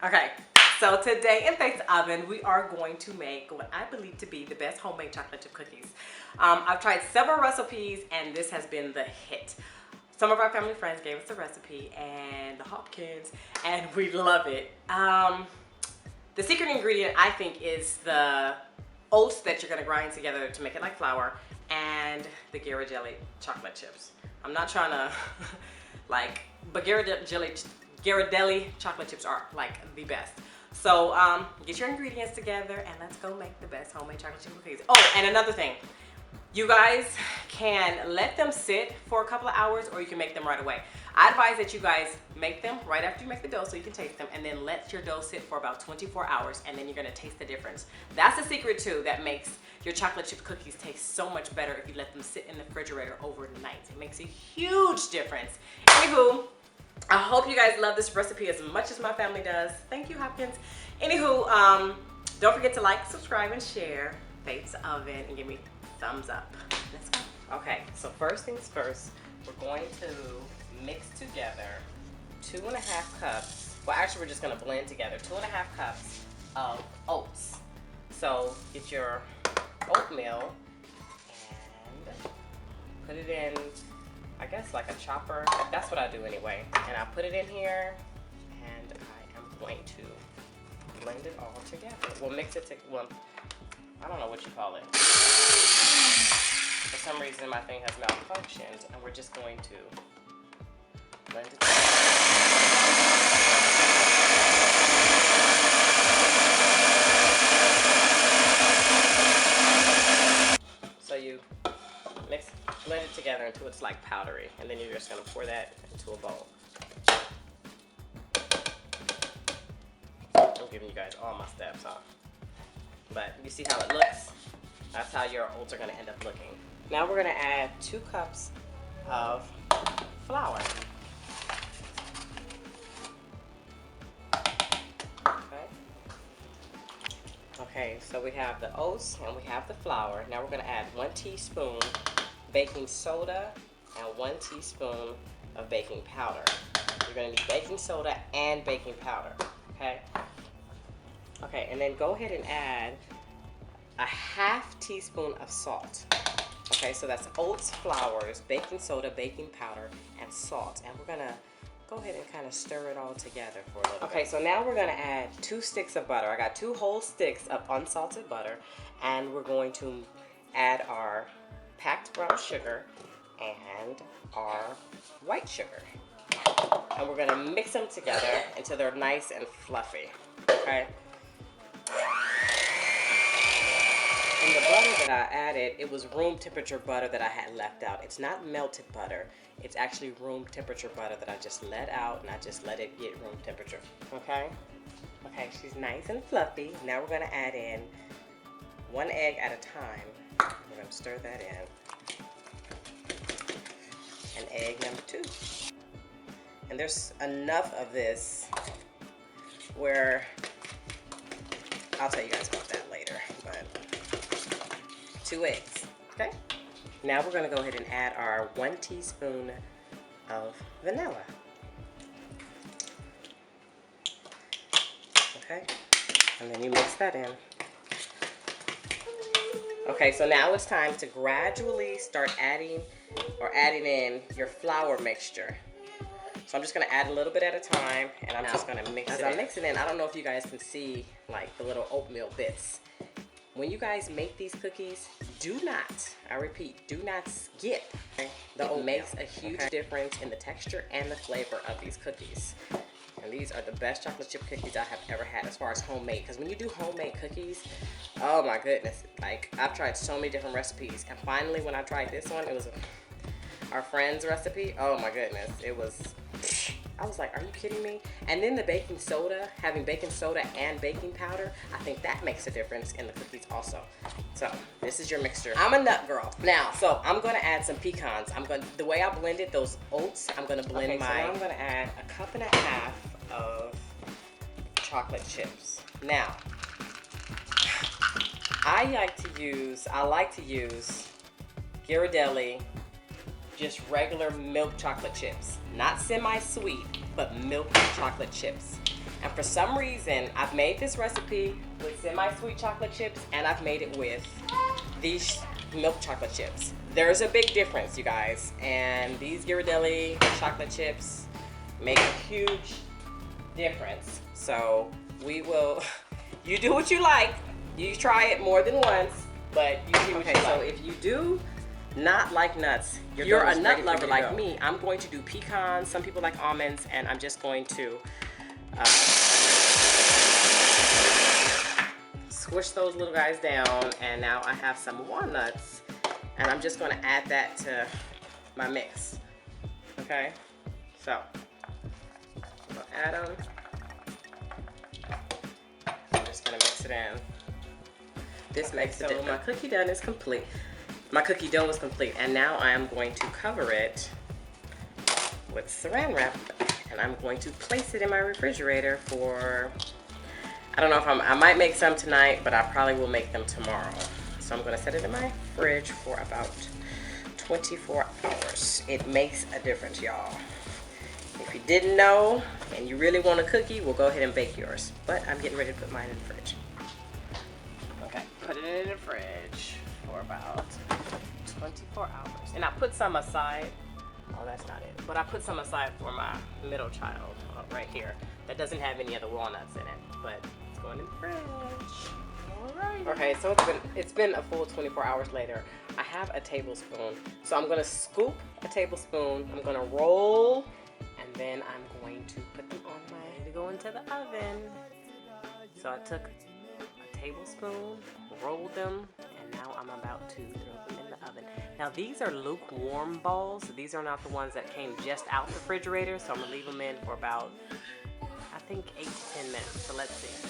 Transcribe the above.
Okay, so today in Faith's Oven, we are going to make what I believe to be the best homemade chocolate chip cookies. I've tried several recipes and this has been the hit. Some of our family friends gave us the recipe and the Hopkins, and we love it. The secret ingredient, I think, is the oats that you're gonna grind together to make it like flour, and the granulated chocolate chips. I'm not trying to but Ghirardelli chocolate chips are like the best. So get your ingredients together and let's go make the best homemade chocolate chip cookies. Oh, and another thing, you guys can let them sit for a couple of hours or you can make them right away. I advise that you guys make them right after you make the dough so you can taste them, and then let your dough sit for about 24 hours and then you're gonna taste the difference. That's the secret too that makes your chocolate chip cookies taste so much better if you let them sit in the refrigerator overnight. It makes a huge difference. Anywho, I hope you guys love this recipe as much as my family does. Thank you, Hopkins. Anywho, don't forget to like, subscribe, and share Faith's Oven and give me a thumbs up. Let's go. Okay, so first things first, we're going to mix together 2.5 cups. Well, actually, we're just gonna blend together 2.5 cups of oats. So get your oatmeal and put it in, I guess, like a chopper. That's what I do anyway. And I put it in here and I am going to blend it all together. We'll mix it to, well, I don't know what you call it. For some reason my thing has malfunctioned and we're just going to blend it together. So you blend it together until it's like powdery, and then you're just gonna pour that into a bowl. I'm giving you guys all my steps, huh? But you see how it looks? That's how your oats are gonna end up looking. Now we're gonna add 2 cups of flour. Okay, so we have the oats and we have the flour. Now we're gonna add 1 teaspoon baking soda and 1 teaspoon of baking powder. You're gonna need baking soda and baking powder, okay? Okay, and then go ahead and add a 1/2 teaspoon of salt. Okay, so that's oats, flours, baking soda, baking powder, and salt. And we're gonna go ahead and kind of stir it all together for a little bit. Okay, so now we're gonna add 2 sticks of butter. I got 2 whole sticks of unsalted butter, and we're going to add our packed brown sugar and our white sugar. And we're gonna mix them together until they're nice and fluffy, okay? And the butter that I added, it was room temperature butter that I had left out. It's not melted butter. It's actually room temperature butter that I just let out, and I just let it get room temperature, okay? Okay, she's nice and fluffy. Now we're gonna add in 1 egg at a time. We're gonna stir that in. And egg number 2. And there's enough of this where, I'll tell you guys about that later, but 2 eggs, okay? Now we're gonna go ahead and add our 1 teaspoon of vanilla. Okay, and then you mix that in. Okay, so now it's time to gradually start adding in your flour mixture. So I'm just gonna add a little bit at a time, and I'm just gonna mix it. As I mix it in, I don't know if you guys can see like the little oatmeal bits. When you guys make these cookies, do not, I repeat, do not skip the oatmeal. It makes a huge difference in the texture and the flavor of these cookies. And these are the best chocolate chip cookies I have ever had as far as homemade. Because when you do homemade cookies, oh my goodness. Like, I've tried so many different recipes. And finally, when I tried this one, it was our friend's recipe. Oh my goodness. It was, I was like, are you kidding me? And then the baking soda, having baking soda and baking powder, I think that makes a difference in the cookies also. So this is your mixture. I'm a nut girl. Now, so I'm gonna add some pecans. The way I blended those oats, I'm gonna blend so now I'm gonna add 1.5 cups of chocolate chips. Now, I like to use Ghirardelli just regular milk chocolate chips. Not semi-sweet, but milk chocolate chips. And for some reason, I've made this recipe with semi-sweet chocolate chips, and I've made it with these milk chocolate chips. There's a big difference, you guys. And these Ghirardelli chocolate chips make a huge difference. So we will, you do what you like. You try it more than once, but you do what you like. So if you do not like nuts, you're a nut lover like me, I'm going to do pecans. Some people like almonds, and I'm just going to squish those little guys down. And now I have some walnuts, and I'm just going to add that to my mix. Okay, so I'll add them. I'm just going to mix it in. This makes it. So my cookie dough is complete. My cookie dough is complete, and now I am going to cover it with saran wrap, and I'm going to place it in my refrigerator for, I don't know if I might make some tonight, but I probably will make them tomorrow. So I'm going to set it in my fridge for about 24 hours. It makes a difference, y'all. If you didn't know and you really want a cookie, well, go ahead and bake yours. But I'm getting ready to put mine in the fridge. Okay, put it in the fridge for about 24 hours. And I put some aside. Oh, that's not it. But I put some aside for my middle child right here that doesn't have any other walnuts in it. But it's going in the fridge. Alright. Okay, so it's been a full 24 hours later. I have a tablespoon. So I'm gonna scoop a tablespoon. I'm gonna roll, and then I'm going to put them on my to go into the oven. So I took a tablespoon, rolled them, and now I'm about to throw them in the oven. Now these are lukewarm balls. These are not the ones that came just out the refrigerator. So I'm gonna leave them in for about, I think, 8 to 10 minutes. So let's see.